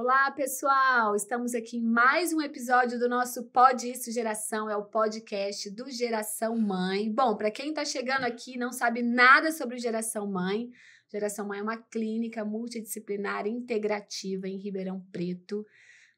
Olá, pessoal! Estamos aqui em mais um episódio do nosso Pode Isso Geração, é o podcast do Geração Mãe. Bom, para quem está chegando aqui e não sabe nada sobre o Geração Mãe é uma clínica multidisciplinar integrativa em Ribeirão Preto.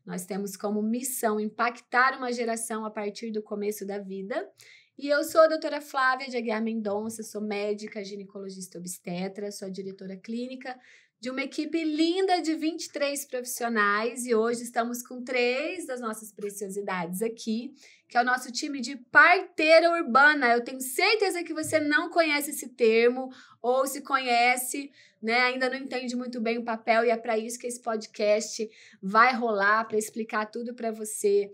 Nós temos como missão impactar uma geração a partir do começo da vida. E eu sou a doutora Flávia de Aguiar Mendonça, sou médica, ginecologista obstetra, sou a diretora clínica de uma equipe linda de 23 profissionais e hoje estamos com 3 das nossas preciosidades aqui, que é o nosso time de parteira urbana. Eu tenho certeza que você não conhece esse termo ou se conhece, né, ainda não entende muito bem o papel e é para isso que esse podcast vai rolar, para explicar tudo para você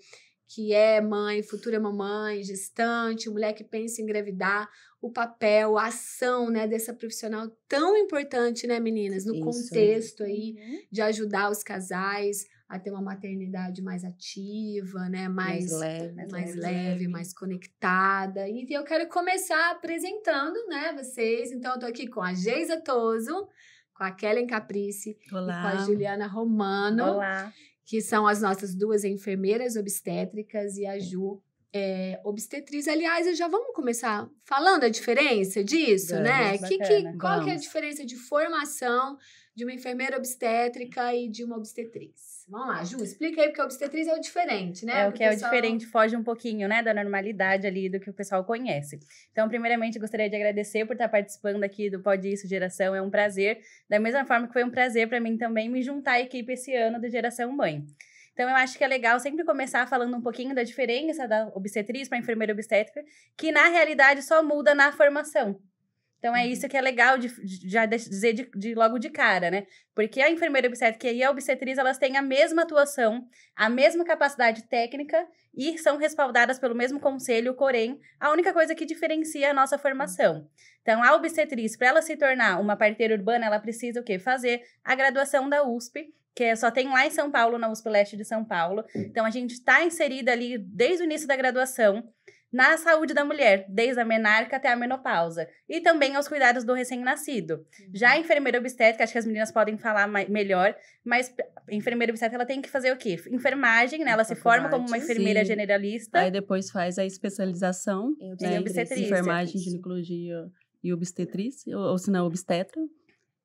que é mãe, futura mamãe, gestante, mulher que pensa em engravidar, o papel, a ação, né, dessa profissional tão importante, né, meninas, no contexto aí de ajudar os casais a ter uma maternidade mais ativa, né, mais leve, mais conectada. E eu quero começar apresentando, né, vocês. Então, eu tô aqui com a Geisa Toso, com a Kellen Caprice e com a Juliana Romano. Olá. Que são as nossas 2 enfermeiras obstétricas e a Ju obstetriz. Aliás, já vamos começar falando a diferença disso, né? Qual que é a diferença de formação de uma enfermeira obstétrica e de uma obstetriz? Vamos lá, Ju, explica aí, porque a obstetriz é o diferente, né? O diferente, foge um pouquinho, né, da normalidade ali do que o pessoal conhece. Então, primeiramente, eu gostaria de agradecer por estar participando aqui do Pode Isso Geração, é um prazer. Da mesma forma que foi um prazer para mim também me juntar à equipe esse ano do Geração Mãe. Então, eu acho que é legal sempre começar falando um pouquinho da diferença da obstetriz para a enfermeira obstétrica, que na realidade só muda na formação. Então, é isso que é legal de já dizer logo de cara, né? Porque a enfermeira obstétrica e a obstetriz, elas têm a mesma atuação, a mesma capacidade técnica e são respaldadas pelo mesmo conselho, porém, a única coisa que diferencia é a nossa formação. Então, a obstetriz, para ela se tornar uma parteira urbana, ela precisa o quê? Fazer a graduação da USP, que só tem lá em São Paulo, na USP Leste de São Paulo. Então, a gente está inserida ali desde o início da graduação, na saúde da mulher, desde a menarca até a menopausa. E também aos cuidados do recém-nascido. Já a enfermeira obstétrica, acho que as meninas podem falar melhor, mas a enfermeira obstétrica, ela tem que fazer o quê? Enfermagem, né? Ela se forma como uma enfermeira generalista. Aí depois faz a especialização em obstetrícia. Enfermagem, ginecologia e obstetriz, ou se não, obstetra.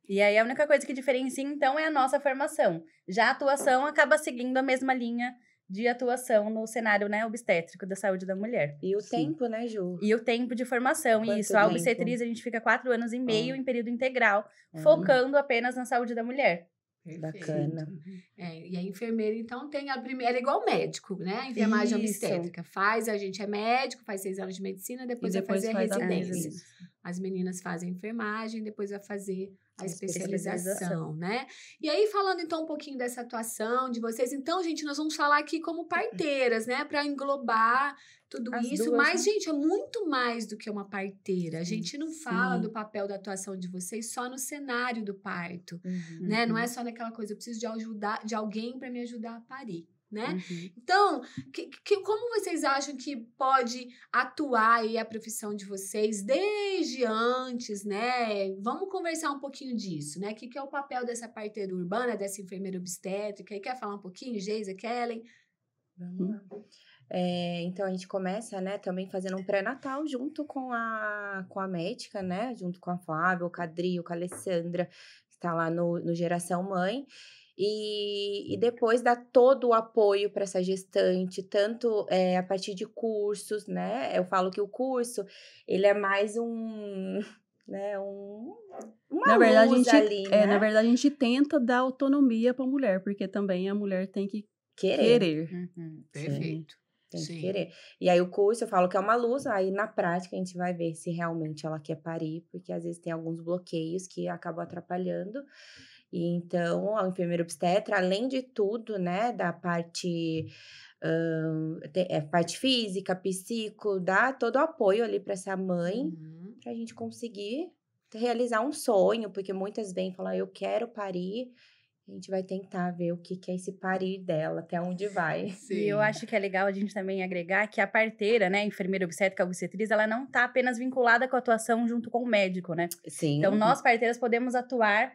E aí a única coisa que diferencia, então, é a nossa formação. Já a atuação acaba seguindo a mesma linha de atuação no cenário, né, obstétrico da saúde da mulher. E o tempo, né, Ju? E o tempo de formação, isso. A obstetriz, a gente fica 4 anos e meio em período integral, focando apenas na saúde da mulher. Perfeito. Bacana. E a enfermeira, então, tem a primeira, é igual médico, né? A enfermagem obstétrica. A gente é médico, faz 6 anos de medicina, depois vai fazer a residência. As meninas fazem enfermagem, depois vai fazer a especialização, né? E aí, falando então um pouquinho dessa atuação de vocês, então, gente, nós vamos falar aqui como parteiras, né? Para englobar tudo isso. Mas, gente, é muito mais do que uma parteira. A gente não fala do papel da atuação de vocês só no cenário do parto, né? Não é só naquela coisa, eu preciso de alguém para me ajudar a parir. Né? Então, como vocês acham que pode atuar aí a profissão de vocês desde antes, né? Vamos conversar um pouquinho disso, né? O que é o papel dessa parteira urbana, dessa enfermeira obstétrica? E quer falar um pouquinho, Geisa, Kellen? Vamos lá. Então, a gente começa, né, também fazendo um pré-natal junto com a médica, né? Junto com a Flávia, o Cadrio, com a Alessandra, que está lá no Geração Mãe. E depois dá todo o apoio para essa gestante, tanto a partir de cursos, né? Eu falo que o curso, ele é mais uma na verdade, luz ali, né? Na verdade, a gente tenta dar autonomia para a mulher, porque também a mulher tem que querer. Perfeito. Tem que querer. E aí o curso, eu falo que é uma luz, aí na prática a gente vai ver se realmente ela quer parir, porque às vezes tem alguns bloqueios que acabam atrapalhando. E então, a enfermeira obstetra, além de tudo, né, da parte, parte física, psico, dá todo o apoio ali para essa mãe, para a gente conseguir realizar um sonho, porque muitas vêm falar, eu quero parir. A gente vai tentar ver o que é esse parir dela, até onde vai. Sim. E eu acho que é legal a gente também agregar que a parteira, né, a enfermeira obstétrica, a obstetriz, ela não está apenas vinculada com a atuação junto com o médico, né? Sim. Então, nós parteiras podemos atuar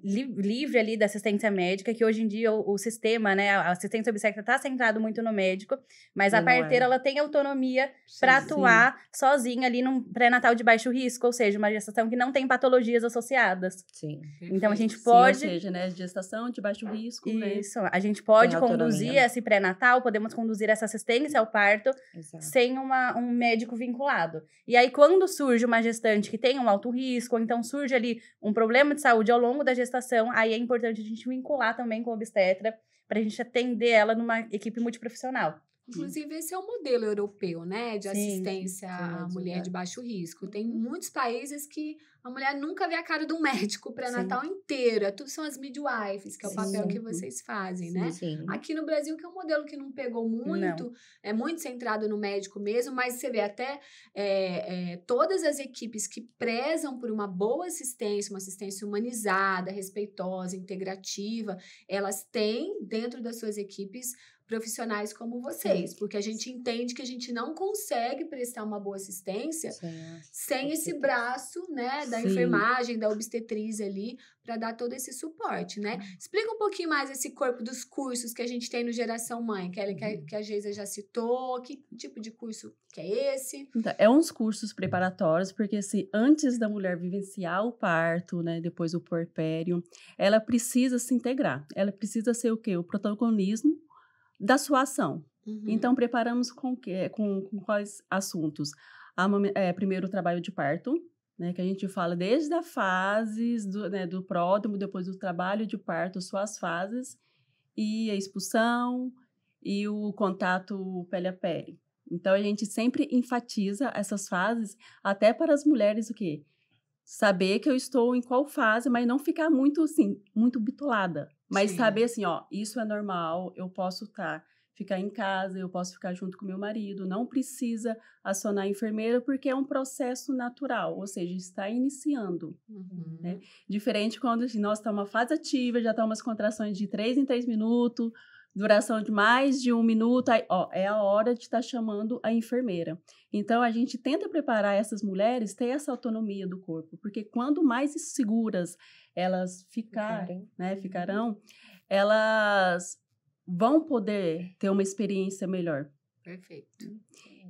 livre ali da assistência médica, que hoje em dia o sistema, né, a assistência obstétrica está centrado muito no médico, mas a parteira, ela tem autonomia para atuar sozinha ali num pré-natal de baixo risco, ou seja, uma gestação que não tem patologias associadas. Sim. Então, a gente pode... Sim, ou seja, né, gestação de baixo risco, Isso, a gente pode Tem conduzir autonomia. esse pré-natal, podemos conduzir essa assistência ao parto sem um médico vinculado. E aí, quando surge uma gestante que tem um alto risco, ou então surge ali um problema de saúde ao longo da gestação, aí é importante a gente vincular também com o obstetra, para a gente atender ela numa equipe multiprofissional. Inclusive, esse é o modelo europeu, né? De assistência à mulher de baixo risco. Tem muitos países que a mulher nunca vê a cara de um médico pré-natal inteiro. Tudo são as midwives, que é o papel que vocês fazem, né? Sim. Aqui no Brasil, que é um modelo que não pegou muito, é muito centrado no médico mesmo, mas você vê até todas as equipes que prezam por uma boa assistência, uma assistência humanizada, respeitosa, integrativa, elas têm dentro das suas equipes profissionais como vocês, porque a gente entende que a gente não consegue prestar uma boa assistência sem esse braço, né, da enfermagem, da obstetriz ali, para dar todo esse suporte, né? Explica um pouquinho mais esse corpo dos cursos que a gente tem no Geração Mãe, Kelly, que a Geisa já citou, que tipo de curso que é esse? Então, é uns cursos preparatórios, porque se antes da mulher vivenciar o parto, né, depois o puerpério, ela precisa se integrar, ela precisa ser o quê? O protagonismo da sua ação. Então, preparamos com quais assuntos? Primeiro, o trabalho de parto, né, que a gente fala desde as fases do pródromo, depois do trabalho de parto, suas fases, e a expulsão e o contato pele a pele. Então, a gente sempre enfatiza essas fases, até para as mulheres, o quê? Saber que eu estou em qual fase, mas não ficar muito, assim, muito bitolada. Mas saber, assim, ó, isso é normal, eu posso ficar em casa, eu posso ficar junto com meu marido, não precisa acionar a enfermeira, porque é um processo natural, ou seja, está iniciando. Né? Diferente quando nós estamos numa fase ativa, já estamos contrações de 3 em 3 minutos, duração de mais de 1 minuto, aí, ó, é a hora de estar chamando a enfermeira. Então, a gente tenta preparar essas mulheres ter essa autonomia do corpo, porque quando mais seguras elas ficarão, elas vão poder ter uma experiência melhor. Perfeito.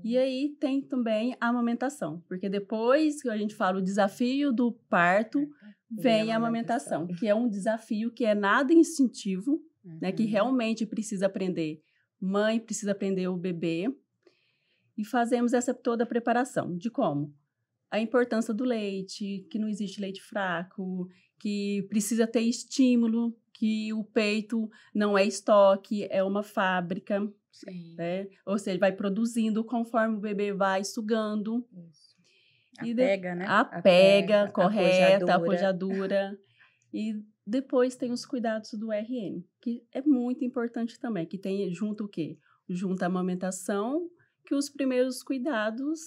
E aí tem também a amamentação, porque depois que a gente fala o desafio do parto, vem a amamentação, que é um desafio que é nada instintivo, né, que realmente precisa aprender. Mãe precisa aprender o bebê. E fazemos essa toda a preparação de como? A importância do leite, que não existe leite fraco, que precisa ter estímulo, que o peito não é estoque, é uma fábrica. Né? Ou seja, vai produzindo conforme o bebê vai sugando. A pega correta, a apojadura. E depois tem os cuidados do RN, que é muito importante também, que tem junto o quê? Junto a amamentação, que os primeiros cuidados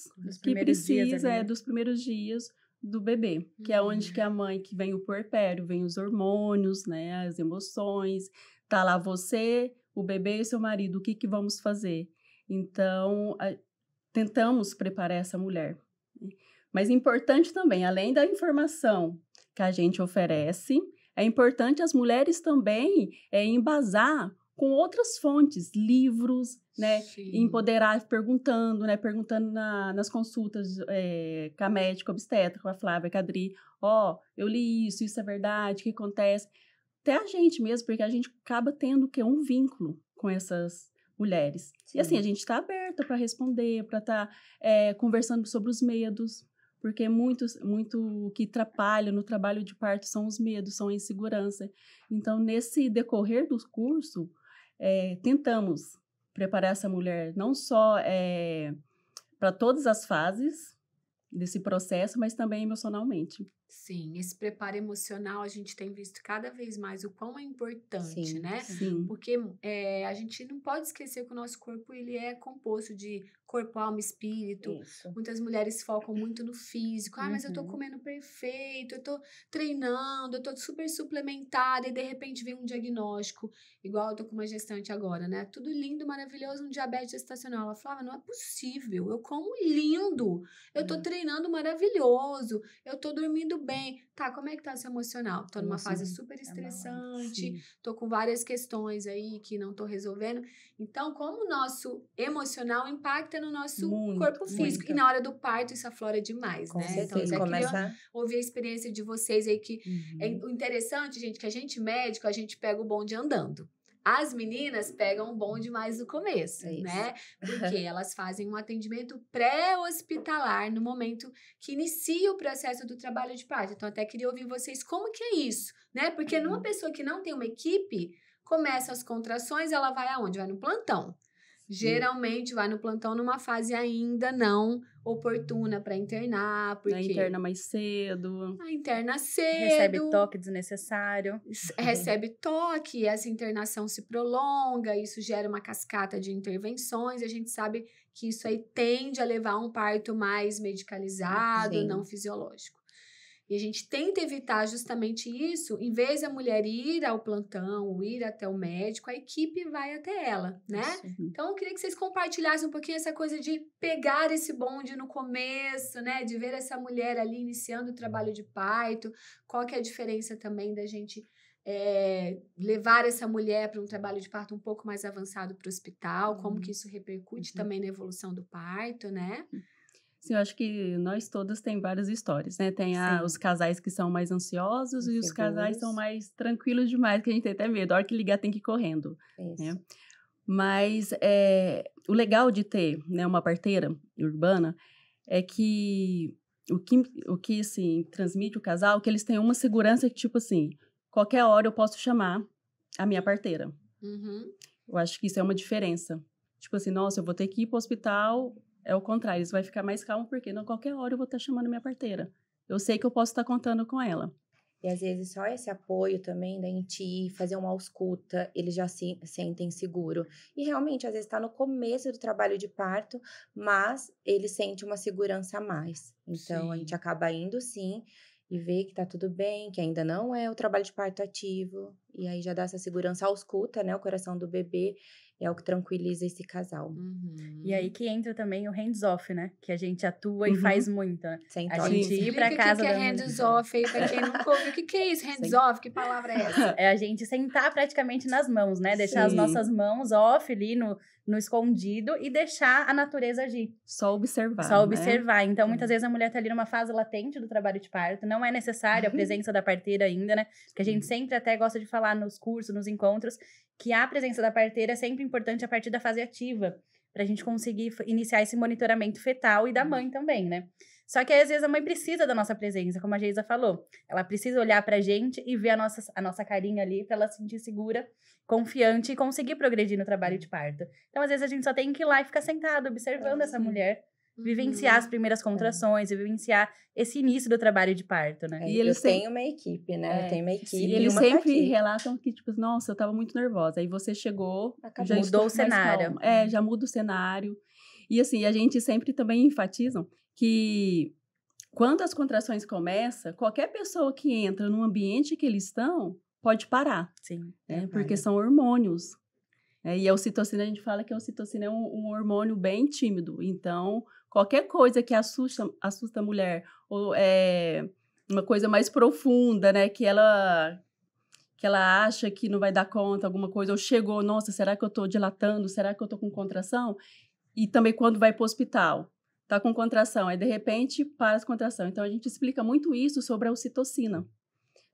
que precisa dos primeiros dias do bebê, que é onde que a mãe, que vem o puerpério, vem os hormônios, né, as emoções, tá lá você, o bebê e seu marido, o que vamos fazer? Então, tentamos preparar essa mulher. Mas importante também, além da informação que a gente oferece, é importante as mulheres também embasar com outras fontes, livros, né? Empoderar, perguntando nas consultas com a médica obstetra, com a Flávia, com a Adri. Eu li isso é verdade, o que acontece? Até a gente mesmo, porque a gente acaba tendo um vínculo com essas mulheres. E assim, a gente está aberta para responder, para estar conversando sobre os medos, porque muito que atrapalha no trabalho de parto são os medos, são a insegurança. Então, nesse decorrer do curso, tentamos preparar essa mulher não só para todas as fases desse processo, mas também emocionalmente. Sim, esse preparo emocional a gente tem visto cada vez mais o quão é importante, né? Sim. Porque a gente não pode esquecer que o nosso corpo ele é composto de corpo, alma e espírito. Isso. Muitas mulheres focam muito no físico. Mas eu tô comendo perfeito, eu tô treinando, eu tô super suplementada e de repente vem um diagnóstico, igual eu tô com uma gestante agora, né? Tudo lindo, maravilhoso, um diabetes gestacional. Ela falava, não é possível, eu como lindo, eu tô treinando maravilhoso, eu tô dormindo bem. tá, como é que tá seu emocional? Tô numa fase super estressante, tô com várias questões aí que não tô resolvendo. Então, como o nosso emocional impacta no nosso corpo físico. E na hora do parto, isso aflora demais, Com né? certeza, Então, eu queria ouvir a experiência de vocês aí, que o interessante, gente, que a gente médico, a gente pega o bonde andando. As meninas pegam o bonde mais no começo, né? Porque elas fazem um atendimento pré-hospitalar no momento que inicia o processo do trabalho de parto. Então, até queria ouvir vocês como que é isso, né? Porque numa pessoa que não tem uma equipe, começa as contrações, ela vai aonde? Vai no plantão. Geralmente vai no plantão numa fase ainda não oportuna para internar, porque... interna mais cedo. A interna cedo. Recebe toque desnecessário. Recebe toque, essa internação se prolonga, isso gera uma cascata de intervenções, e a gente sabe que isso aí tende a levar a um parto mais medicalizado, não fisiológico. E a gente tenta evitar justamente isso, em vez da mulher ir ao plantão, ou ir até o médico, a equipe vai até ela, né? Então, eu queria que vocês compartilhassem um pouquinho essa coisa de pegar esse bonde no começo, né? De ver essa mulher ali iniciando o trabalho de parto. Qual que é a diferença também da gente levar essa mulher para um trabalho de parto um pouco mais avançado para o hospital? Como que isso repercute também na evolução do parto, né? Sim, eu acho que nós todas tem várias histórias, né? Tem os casais que são mais ansiosos e os casais são mais tranquilos demais, que a gente tem até medo. A hora que ligar tem que ir correndo. Né? Mas o legal de ter, né, uma parteira urbana é que o que assim, transmite o casal, que eles têm uma segurança que, tipo assim, qualquer hora eu posso chamar a minha parteira. Eu acho que isso é uma diferença. Tipo assim, nossa, eu vou ter que ir para o hospital... É o contrário, eles vão ficar mais calmo, porque não qualquer hora eu vou estar chamando minha parteira. Eu sei que eu posso estar contando com ela. E às vezes só esse apoio também da gente ir fazer uma ausculta, eles já se sentem seguro. E realmente, às vezes está no começo do trabalho de parto, mas eles sentem uma segurança a mais. Então, a gente acaba indo sim e vê que tá tudo bem, que ainda não é o trabalho de parto ativo. E aí já dá essa segurança, ausculta, né, o coração do bebê. É o que tranquiliza esse casal. E aí que entra também o hands-off, né? Que a gente atua e faz muito, né? Sem a gente ir pra casa da... Explica o que é hands-off aí, pra quem nunca ouviu. O que é isso, hands-off? Que palavra é essa? É a gente sentar praticamente nas mãos, né? Deixar as nossas mãos off ali no escondido e deixar a natureza agir. Só observar, Só observar. Né? Então, muitas vezes a mulher tá ali numa fase latente do trabalho de parto. Não é necessário a presença da parteira ainda, né? Porque a gente sempre até gosta de falar nos cursos, nos encontros, que a presença da parteira é sempre importante a partir da fase ativa, pra gente conseguir iniciar esse monitoramento fetal e da mãe também, né? Só que às vezes a mãe precisa da nossa presença, como a Geisa falou. Ela precisa olhar pra gente e ver a nossa carinha ali pra ela se sentir segura, confiante e conseguir progredir no trabalho de parto. Então, às vezes, a gente só tem que ir lá e ficar sentado, observando essa mulher, vivenciar as primeiras contrações e vivenciar esse início do trabalho de parto, né? E eles têm uma equipe, né? Eu tenho uma equipe. E eles sempre relatam que, tipo, nossa, eu tava muito nervosa. Aí você chegou, já mudou o cenário. Já muda o cenário. E assim, a gente sempre também enfatizam que quando as contrações começam, qualquer pessoa que entra no ambiente que eles estão pode parar. Sim. Né? Porque são hormônios. E a ocitocina, a gente fala que a ocitocina é um hormônio bem tímido. Então, qualquer coisa que assusta a mulher, ou uma coisa mais profunda, né? Que ela acha que não vai dar conta, alguma coisa, ou chegou, nossa, será que eu tô dilatando? Será que eu tô com contração? E também quando vai para o hospital, tá com contração, aí de repente para as contrações. Então, a gente explica muito isso sobre a ocitocina,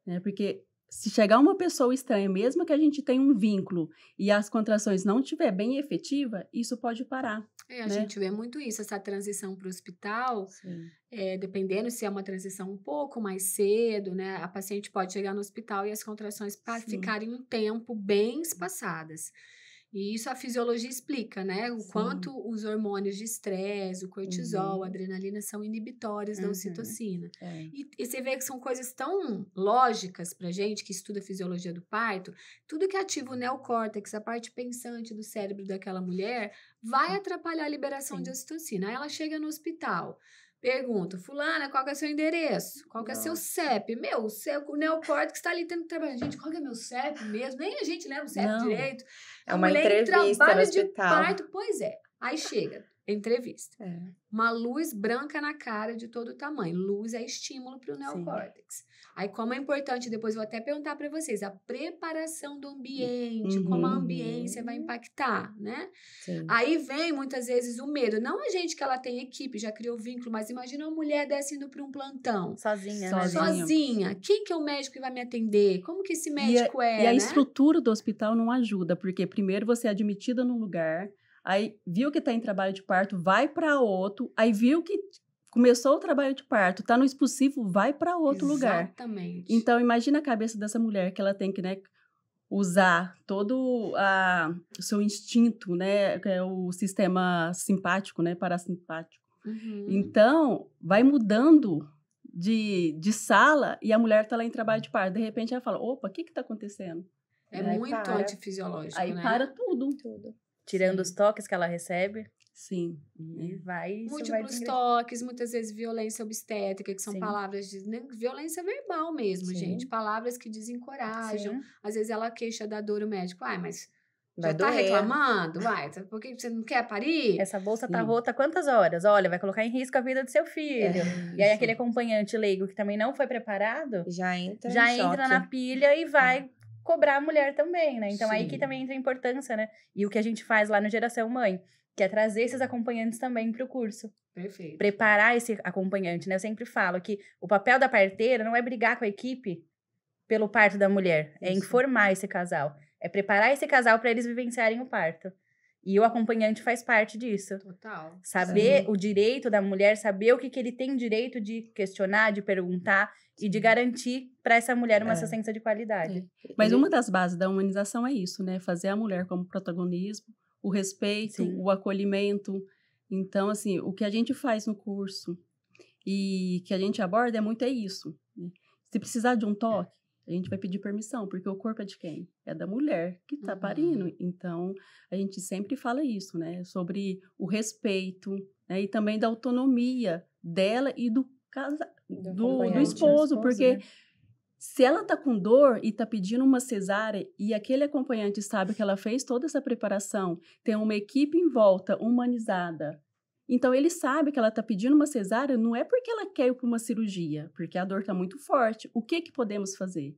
né? Porque se chegar uma pessoa estranha, mesmo que a gente tenha um vínculo e as contrações não estiver bem efetiva, isso pode parar. A gente vê muito isso, essa transição para o hospital, dependendo se é uma transição um pouco mais cedo, né? A paciente pode chegar no hospital e as contrações ficarem um tempo bem espaçadas. E isso a fisiologia explica, né? O quanto os hormônios de estresse, o cortisol, a adrenalina são inibitórios da ocitocina. E você vê que são coisas tão lógicas pra gente, que estuda a fisiologia do parto. Tudo que ativa o neocórtex, a parte pensante do cérebro daquela mulher, vai atrapalhar a liberação de ocitocina. Aí ela chega no hospital, pergunta, fulana, qual que é o seu endereço? Qual que é o seu CEP? O neocórtex está ali tendo que trabalhar. Gente, qual que é meu CEP mesmo? Nem a gente lembra o CEP direito. É uma entrevista no hospital. De parto, pois é. Aí chega, entrevista. Uma luz branca na cara de todo tamanho. Luz é estímulo para o neocórtex. Aí, como é importante, depois eu vou até perguntar para vocês, a preparação do ambiente, como a ambiência vai impactar, né? Sim. Aí vem, muitas vezes, o medo. Não a gente que ela tem equipe, já criou vínculo, mas imagina uma mulher dessa indo para um plantão. Sozinha, né? Sozinha. Quem que é o médico que vai me atender? Como que esse médico E a né? estrutura do hospital não ajuda, porque primeiro você é admitida num lugar, aí viu que está em trabalho de parto, vai para outro, aí viu que começou o trabalho de parto, está no expulsivo, vai para outro lugar. Exatamente. Então, imagina a cabeça dessa mulher que ela tem que, né, usar todo o seu instinto, né, que é o sistema simpático, né, parasimpático. Então, vai mudando de sala e a mulher está lá em trabalho de parto. De repente, ela fala, opa, o que está acontecendo? É Aí muito para. antifisiológico, Aí né? para tudo. Tirando os toques que ela recebe. Sim. E vai. Múltiplos toques, muitas vezes violência obstétrica, que são Sim. palavras de violência verbal mesmo, Sim. gente. Palavras que desencorajam. Sim. Às vezes ela queixa da dor, o médico, mas Vai já tá doer. reclamando? Por que você não quer parir? Essa bolsa tá Sim. rota há quantas horas? Olha, vai colocar em risco a vida do seu filho. E aí aquele acompanhante leigo que também não foi preparado, Já entra já em entra choque. na pilha e vai cobrar a mulher também, né? Então aí Sim. que também entra a importância, né? E o que a gente faz lá no Geração Mãe, que é trazer esses acompanhantes também para o curso. Perfeito. Preparar esse acompanhante, né? Eu sempre falo que o papel da parteira não é brigar com a equipe pelo parto da mulher, é Isso. informar esse casal, é preparar esse casal para eles vivenciarem o parto. E o acompanhante faz parte disso. Total. Saber o direito da mulher, saber o que ele tem direito de questionar, de perguntar e de garantir para essa mulher uma assistência de qualidade. Mas uma das bases da humanização é isso, né? Fazer a mulher como protagonismo, o respeito, Sim. o acolhimento. Então, assim, o que a gente faz no curso e que a gente aborda é isso. Né? Se precisar de um toque, a gente vai pedir permissão, porque o corpo é de quem? É da mulher que está parindo. Então, a gente sempre fala isso, né? Sobre o respeito, né? E também da autonomia dela e do esposo, porque... Né? Se ela tá com dor e tá pedindo uma cesárea e aquele acompanhante sabe que ela fez toda essa preparação, tem uma equipe em volta, humanizada, então ele sabe que ela tá pedindo uma cesárea, não é porque ela quer ir para uma cirurgia, porque a dor tá muito forte. O que podemos fazer?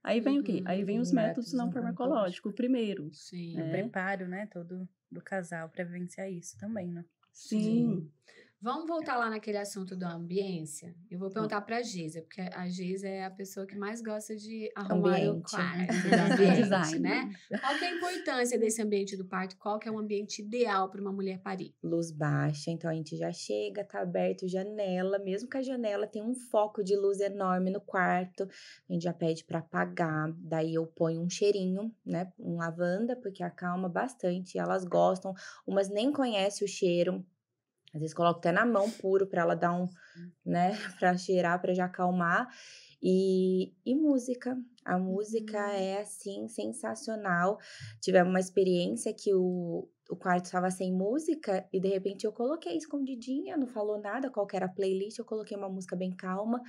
Aí vem o quê? Aí vem os métodos não farmacológicos, primeiro. Sim. O preparo, né, todo do casal para vivenciar isso também, né? Sim. Vamos voltar lá naquele assunto da ambiência? Eu vou perguntar para a Geisa, porque a Geisa é a pessoa que mais gosta de arrumar o quarto, Design, né? Qual que é a importância desse ambiente do parto? Qual que é o ambiente ideal para uma mulher parir? Luz baixa, então a gente já chega, tá aberto janela, mesmo que a janela tenha um foco de luz enorme no quarto, a gente já pede para apagar, daí eu ponho um cheirinho, né, um lavanda, porque acalma bastante, elas gostam, umas nem conhecem o cheiro, às vezes coloco até na mão puro para ela dar né, para cheirar, para já acalmar. E música. A música é, assim, sensacional. Tivemos uma experiência que o quarto estava sem música e, de repente, eu coloquei escondidinha, não falou nada, qual que era a playlist, eu coloquei uma música bem calma.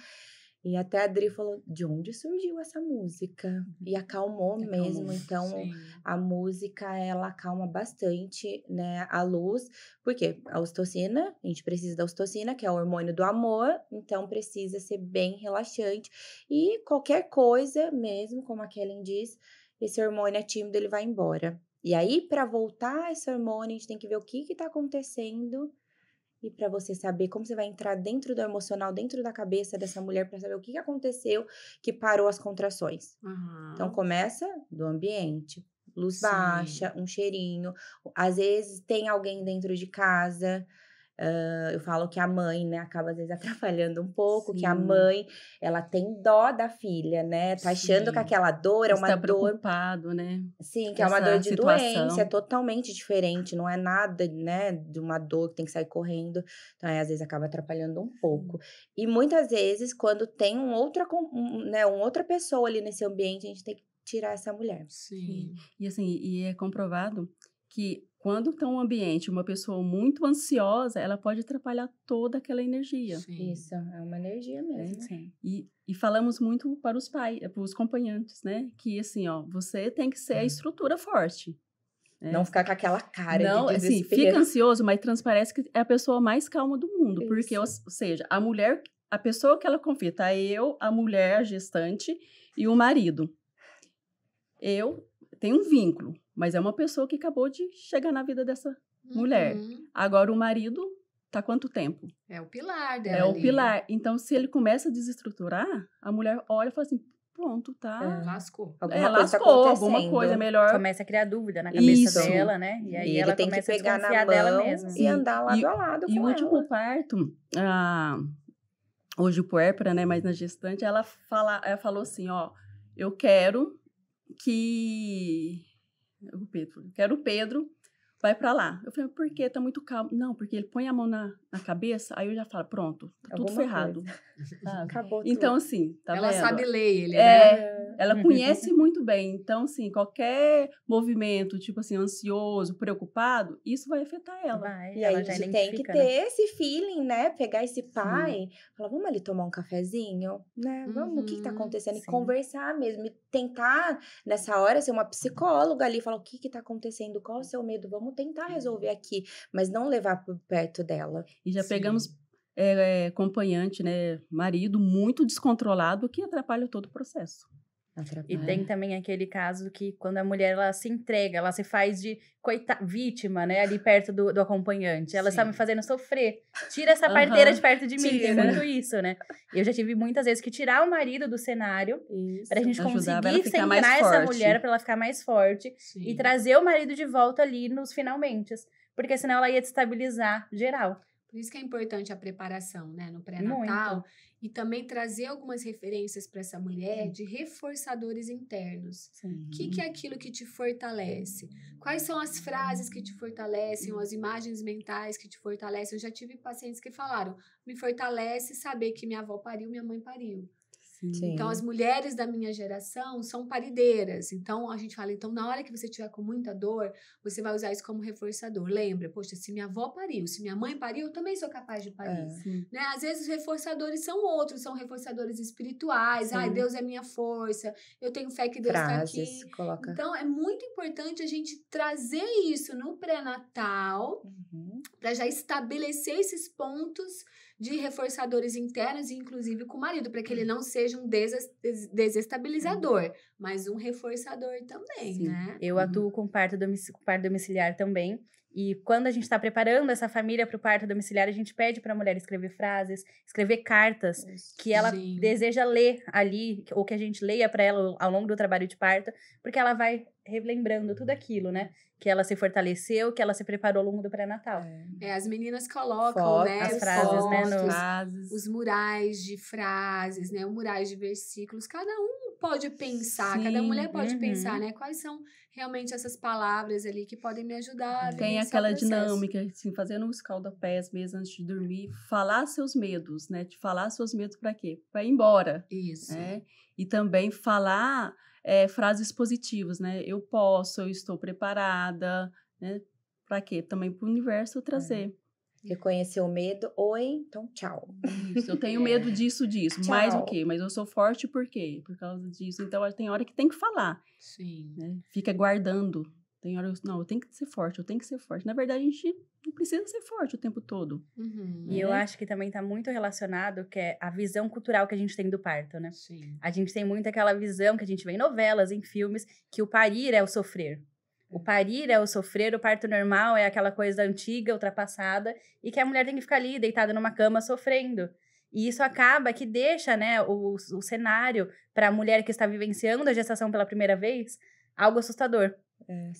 E até a Adri falou, de onde surgiu essa música? E acalmou mesmo, então Sim. a música, ela acalma bastante, né, a luz, porque a ocitocina, a gente precisa da ocitocina, que é o hormônio do amor, então precisa ser bem relaxante, e qualquer coisa mesmo, como a Kellen diz, esse hormônio é tímido, ele vai embora. E aí, para voltar esse hormônio, a gente tem que ver o que está acontecendo. E para você saber como você vai entrar dentro do emocional, dentro da cabeça dessa mulher, para saber o que aconteceu que parou as contrações. Então, começa do ambiente. Luz baixa, um cheirinho. Às vezes, tem alguém dentro de casa. Eu falo que a mãe, né, acaba às vezes atrapalhando um pouco, que a mãe, ela tem dó da filha, né? Tá achando que aquela dor é uma Está dor... preocupado, né? Sim, que é uma dor de situação. doença, é totalmente diferente, não é nada, né, de uma dor que tem que sair correndo, então às vezes acaba atrapalhando um pouco. E muitas vezes, quando tem outra pessoa ali nesse ambiente, a gente tem que tirar essa mulher. Sim. E assim, e é comprovado que quando está um ambiente, uma pessoa muito ansiosa, ela pode atrapalhar toda aquela energia. Sim. Isso, é uma energia mesmo. Sim. E falamos muito para os pais, para os acompanhantes, né? Que assim, ó, você tem que ser a estrutura forte. Né? Não ficar com aquela cara Não, de assim, desespero. fica ansioso, mas transparece que é a pessoa mais calma do mundo. Isso. Porque, ou seja, a mulher a pessoa que ela confia, tá? Eu, a mulher, a gestante e o marido. Eu tenho um vínculo, mas é uma pessoa que acabou de chegar na vida dessa mulher. Agora, o marido tá quanto tempo? É o pilar dela. É o ali. pilar. Então, se ele começa a desestruturar, a mulher olha e fala assim, pronto, tá... Lascou. Lascou, alguma coisa melhor. Começa a criar dúvida na cabeça Isso. dela, né? E aí E ela ele tem que começa a pegar na desconfiar dela mão mesma. e andar lado a lado E com o último ela. parto, hoje o puérpera, né, mas na gestante, ela falou assim, ó, eu quero que o Pedro vai pra lá. Eu falei, por quê? Tá muito calmo. Não, porque ele põe a mão na cabeça, aí eu já falo, pronto, tá tudo Alguma ferrado. Sabe? Acabou Então, tudo. assim, tá Ela vendo? sabe ler ele, né? Ela conhece muito bem. Então, assim, qualquer movimento, tipo assim, ansioso, preocupado, isso vai afetar ela. Vai, E ela aí já você tem que identifica, ter né? esse feeling, né? Pegar esse pai, falar, vamos ali tomar um cafezinho, né? Vamos, o que tá acontecendo? E sim. conversar mesmo. E tentar, nessa hora, ser uma psicóloga ali, falar o que tá acontecendo, qual é o seu medo, vamos tentar resolver aqui, mas não levar por perto dela. E já Sim. pegamos acompanhante, né, marido, muito descontrolado, que atrapalha todo o processo. E tem também aquele caso que quando a mulher ela se entrega, ela se faz de vítima, né? Ali perto do acompanhante. Ela está me fazendo sofrer. Tira essa parteira de perto de mim. Tem muito isso, né? Eu já tive muitas vezes que tirar o marido do cenário pra gente Ajudava ela a conseguir ficar mais centrar essa forte. mulher pra ela ficar mais forte Sim. e trazer o marido de volta ali nos finalmente. Porque senão ela ia destabilizar geral. Por isso que é importante a preparação, né, no pré-natal. Muito. E também trazer algumas referências para essa mulher de reforçadores internos. O que é aquilo que te fortalece? Quais são as frases que te fortalecem, ou as imagens mentais que te fortalecem? Eu já tive pacientes que falaram, me fortalece saber que minha avó pariu, minha mãe pariu. Sim. Então, as mulheres da minha geração são parideiras. Então, a gente fala, então, na hora que você estiver com muita dor, você vai usar isso como reforçador. Lembra, poxa, se minha avó pariu, se minha mãe pariu, eu também sou capaz de parir. Né? Às vezes, os reforçadores são outros, são reforçadores espirituais. Ai, Deus é minha força, eu tenho fé que Deus está aqui. Coloca. Então, é muito importante a gente trazer isso no pré-natal, para já estabelecer esses pontos de reforçadores internos, inclusive com o marido, para que ele não seja um desestabilizador, mas um reforçador também, né? Eu atuo com parto domiciliar também. E quando a gente está preparando essa família para o parto domiciliar, a gente pede para a mulher escrever frases, escrever cartas que ela deseja ler ali, ou que a gente leia para ela ao longo do trabalho de parto, porque ela vai relembrando tudo aquilo, né? Que ela se fortaleceu, que ela se preparou ao longo do pré-natal. As meninas colocam, Fotos, né? as frases, né? Os murais de frases, né? Os murais de versículos. Cada um pode pensar, cada mulher pode pensar, né? Quais são realmente essas palavras ali que podem me ajudar a Tem aquela dinâmica, assim, fazendo um escalda-pés mesmo antes de dormir, falar seus medos, né? De falar seus medos para quê? Para ir embora. Isso. Né? E também falar frases positivas, né? Eu posso, eu estou preparada, né? Para quê? Também para o universo trazer. Reconhecer o medo, então tchau. Isso, eu tenho medo disso, mais o quê? Mas eu sou forte por quê? Por causa disso. Então, tem hora que tem que falar. Sim. Né? Fica guardando. Tem hora, não, eu tenho que ser forte, eu tenho que ser forte. Na verdade, a gente não precisa ser forte o tempo todo. E eu acho que também está muito relacionado que é a visão cultural que a gente tem do parto, né? Sim. A gente tem muito aquela visão que a gente vê em novelas, em filmes, que o parir é o sofrer. O parir é o sofrer, o parto normal é aquela coisa antiga, ultrapassada, e que a mulher tem que ficar ali, deitada numa cama, sofrendo. E isso acaba que deixa, né, o cenário para a mulher que está vivenciando a gestação pela primeira vez, algo assustador.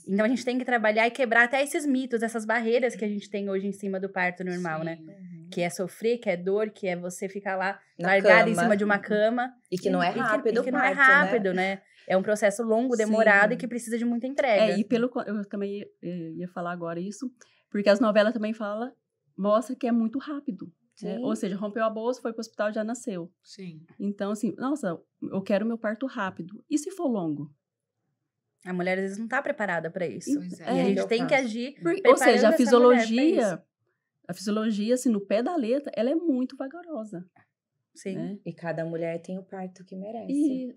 Então, a gente tem que trabalhar e quebrar até esses mitos, essas barreiras que a gente tem hoje em cima do parto normal, né? Que é sofrer, que é dor, que é você ficar lá largada em cima de uma cama. E que não é rápido, que não é rápido, né? É um processo longo, demorado e que precisa de muita entrega. Eu também ia falar agora isso, porque as novelas também mostra que é muito rápido. Né? Ou seja, rompeu a bolsa, foi pro hospital, já nasceu. Sim. Então, assim, nossa, eu quero meu parto rápido. E se for longo? A mulher, às vezes, não tá preparada para isso. Pois E a gente tem que agir Ou seja, a fisiologia, assim, no pé da letra, ela é muito vagarosa. Sim. Né? E cada mulher tem o parto que merece. E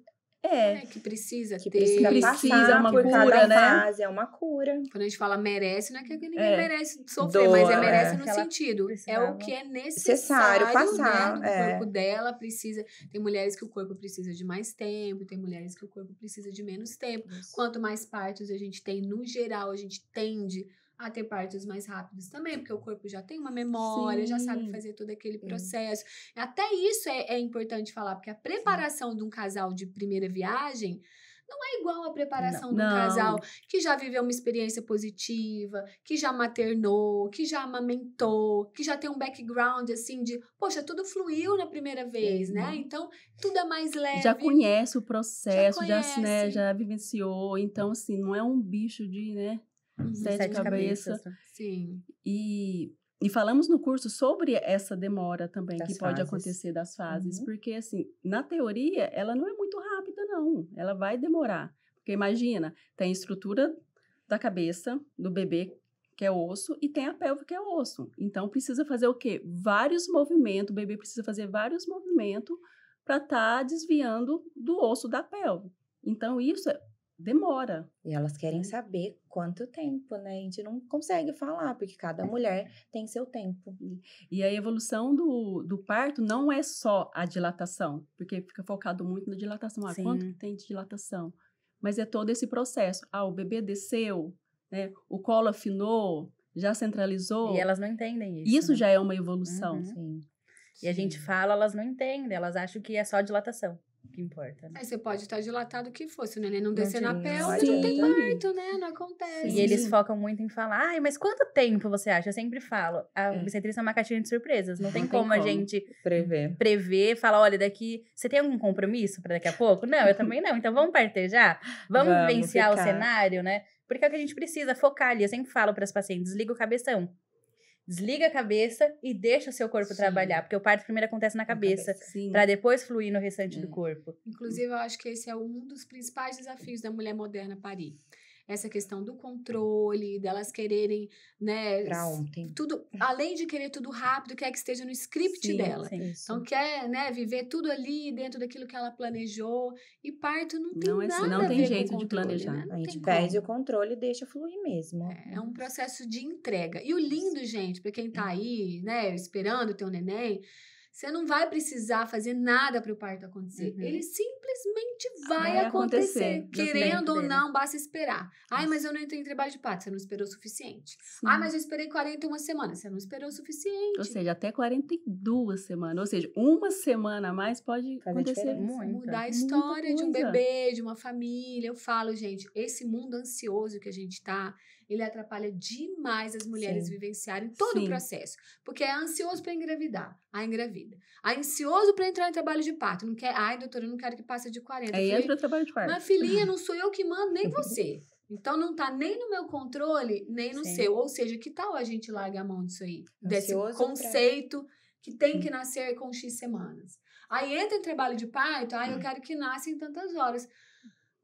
Que precisa Que ter. precisa Precisa, passar uma por cura, cada né? fase, é uma cura. Quando a gente fala merece, não é que ninguém É. merece sofrer, Dor, mas merece no que ela sentido. É precisava. o que é Necessário necessário, passar, né? O corpo dela precisa. Tem mulheres que o corpo precisa de mais tempo, tem mulheres que o corpo precisa de menos tempo. Quanto mais partos a gente tem, no geral, a gente tende a ter partos mais rápidos também, porque o corpo já tem uma memória, já sabe Sim. fazer todo aquele processo. Até isso é importante falar, porque a preparação de um casal de primeira viagem não é igual a preparação de um Não. casal que já viveu uma experiência positiva, que já maternou, que já amamentou, que já tem um background, assim, de, poxa, tudo fluiu na primeira vez, né? Então, tudo é mais leve. Já conhece o processo, já, conhece. né, já vivenciou. Então, assim, não é um bicho de, né, sete cabeças. Sim. E falamos no curso sobre essa demora também, Das que pode fases. acontecer das fases. Uhum. Porque, assim, na teoria, ela não é muito rápida, não. Ela vai demorar. Porque, imagina, tem a estrutura da cabeça do bebê, que é osso, e tem a pelve, que é osso. Então, precisa fazer o quê? Vários movimentos. O bebê precisa fazer vários movimentos para estar desviando do osso da pelve. Então, isso demora. E elas querem saber quanto tempo, né? A gente não consegue falar, porque cada mulher tem seu tempo. E a evolução do parto não é só a dilatação, porque fica focado muito na dilatação. Sim. Quanto que tem de dilatação? Mas é todo esse processo. O bebê desceu, né? O colo afinou, já centralizou. E elas não entendem isso. Isso né? já é uma evolução. Uhum. Sim. E a gente fala, elas não entendem, elas acham que é só dilatação que importa. Né? Aí você pode estar dilatado o que for, se o neném não Não descer na tem- pelve, não não adianta. tem parto, né? Não acontece. E eles focam muito em falar, ai, mas quanto tempo você acha? Eu sempre falo, a É. obstetrícia é uma caixinha de surpresas. Não tem Não tem como a como. gente Prever. prever, falar, olha, daqui, você tem algum compromisso para daqui a pouco? Não, eu também não. Então vamos partir já? Vamos Vamos vivenciar o ficar. cenário, né? Porque é o que a gente precisa, focar ali. Eu sempre falo para as pacientes, desliga o cabeção. Desliga a cabeça e deixa o seu corpo Sim. trabalhar, porque o parto primeiro acontece na cabeça, Sim. para depois fluir no restante É. do corpo. Inclusive, eu acho que esse é um dos principais desafios da mulher moderna parir. Essa questão do controle, delas quererem, né? Pra ontem. Tudo, além de querer tudo rápido, quer que esteja no script Sim, dela. sim. Isso. Então, quer, né, viver tudo ali dentro daquilo que ela planejou. E parto não tem Não é assim, nada não a tem ver jeito com de controle, planejar. né? Não A gente tem perde como. o controle e deixa fluir mesmo. É um processo de entrega. E o lindo, gente, para quem tá aí, né, esperando ter um neném, você não vai precisar fazer nada para o parto acontecer. Uhum. Ele simplesmente vai Vai acontecer. acontecer. Querendo ou dele. não, basta esperar. Ai, mas eu não entrei em trabalho de parto. Você não esperou o suficiente. Sim. Ah, mas eu esperei 41 semanas. Você não esperou o suficiente. Ou seja, até 42 semanas. Ou seja, uma semana a mais pode Fazer acontecer. diferença. Muito. Mudar a Muita história de um coisa. bebê, de uma família. Eu falo, gente, esse mundo ansioso que a gente tá, ele atrapalha demais as mulheres Sim. vivenciarem todo o Sim. processo. Porque é ansioso para engravidar, aí engravida. Aí ansioso para entrar em trabalho de parto. Não quer, ai, doutora, eu não quero que passe de 40. Aí Eu falei, entra o trabalho de parto. minha filhinha, não sou eu que mando, nem você. Então, não tá nem no meu controle, nem no Sim. seu. Ou seja, que tal a gente largar a mão disso aí? Desse Ansioso pra- conceito que tem que nascer com X semanas. Aí entra em trabalho de parto, eu quero que nasça em tantas horas.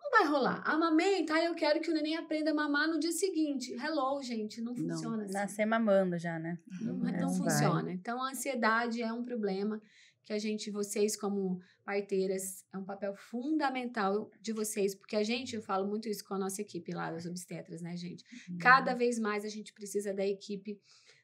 Não vai rolar. Amamenta, eu quero que o neném aprenda a mamar no dia seguinte. Hello, gente, não funciona assim. Nascer mamando já, né? Não Não funciona. vai. Então, a ansiedade é um problema que vocês como parteiras, é um papel fundamental de vocês, porque eu falo muito isso com a nossa equipe lá das obstetras, né, gente? Cada vez mais a gente precisa da equipe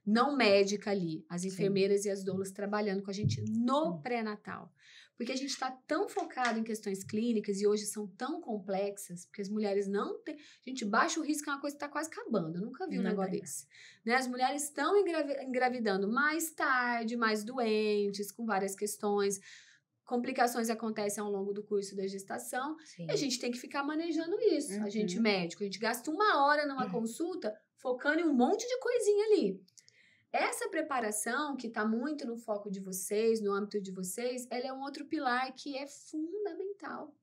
não médica ali, as enfermeiras e as doulas trabalhando com a gente no pré-natal. Porque a gente está tão focado em questões clínicas e hoje são tão complexas, porque as mulheres não têm... Gente, baixo risco é uma coisa que está quase acabando. Eu nunca vi um Não negócio é. desse. Né? As mulheres estão engravidando mais tarde, mais doentes, com várias questões. Complicações acontecem ao longo do curso da gestação. Sim. E a gente tem que ficar manejando isso. A gente Uhum. médico, a gente gasta 1 hora numa consulta focando em um monte de coisinha ali. Essa preparação, que está muito no foco de vocês, no âmbito de vocês, ela é um outro pilar que é fundamental.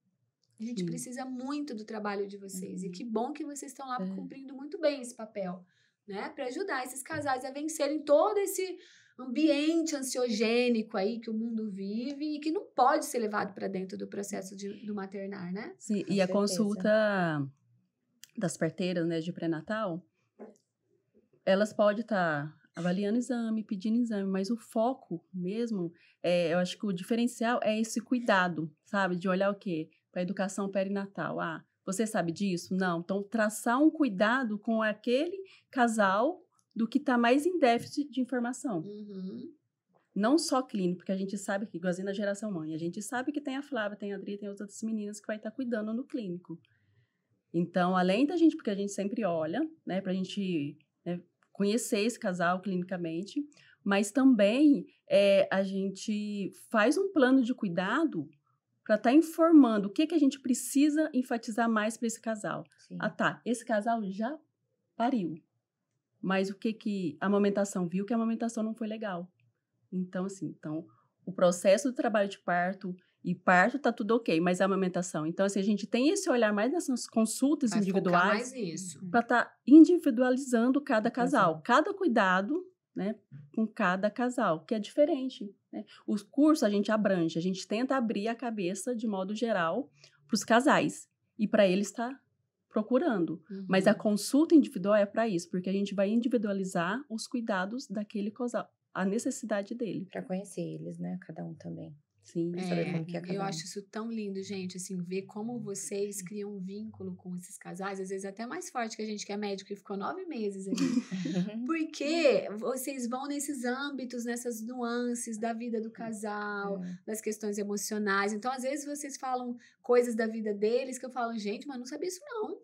A gente Sim. precisa muito do trabalho de vocês. E que bom que vocês estão lá É. cumprindo muito bem esse papel, né? Para ajudar esses casais a vencerem todo esse ambiente ansiogênico aí que o mundo vive e que não pode ser levado para dentro do processo do maternar, né? Sim, Com e a certeza. consulta das parteiras, né, de pré-natal, elas podem estar avaliando exame, pedindo exame, mas o foco mesmo, eu acho que o diferencial é esse cuidado, sabe? De olhar o quê? para a educação perinatal. Você sabe disso? Não. Então, traçar um cuidado com aquele casal do que está mais em déficit de informação. Uhum. Não só clínico, porque a gente sabe que, igualzinho na geração mãe, a gente sabe que tem a Flávia, tem a Adri, tem as outras meninas que vai estar cuidando no clínico. Então, além da gente, porque a gente sempre olha, né, pra gente, né, conhecer esse casal clinicamente, mas também a gente faz um plano de cuidado para estar informando o que a gente precisa enfatizar mais para esse casal. Sim. Esse casal já pariu, mas o que a amamentação viu que a amamentação não foi legal. Então, assim, o processo do trabalho de parto e parto tá tudo ok, mas a amamentação. Então, assim, a gente tem esse olhar mais nessas consultas Vai focar individuais mais nisso. para estar individualizando cada casal, cada cuidado, né, com cada casal, que é diferente, né? Os cursos a gente abrange, a gente tenta abrir a cabeça de modo geral para os casais e para eles estar procurando. Uhum. Mas a consulta individual é para isso, porque a gente vai individualizar os cuidados daquele casal, a necessidade dele. Para conhecer eles, né? Cada um também. Sim. Pra saber como que é cada Eu um. acho isso tão lindo, gente, assim, ver como vocês criam um vínculo com esses casais, às vezes até mais forte que a gente que é médico e ficou 9 meses ali. Porque vocês vão nesses âmbitos, nessas nuances da vida do casal, das questões emocionais. Então, às vezes, vocês falam coisas da vida deles que eu falo, gente, mas não sabia isso não.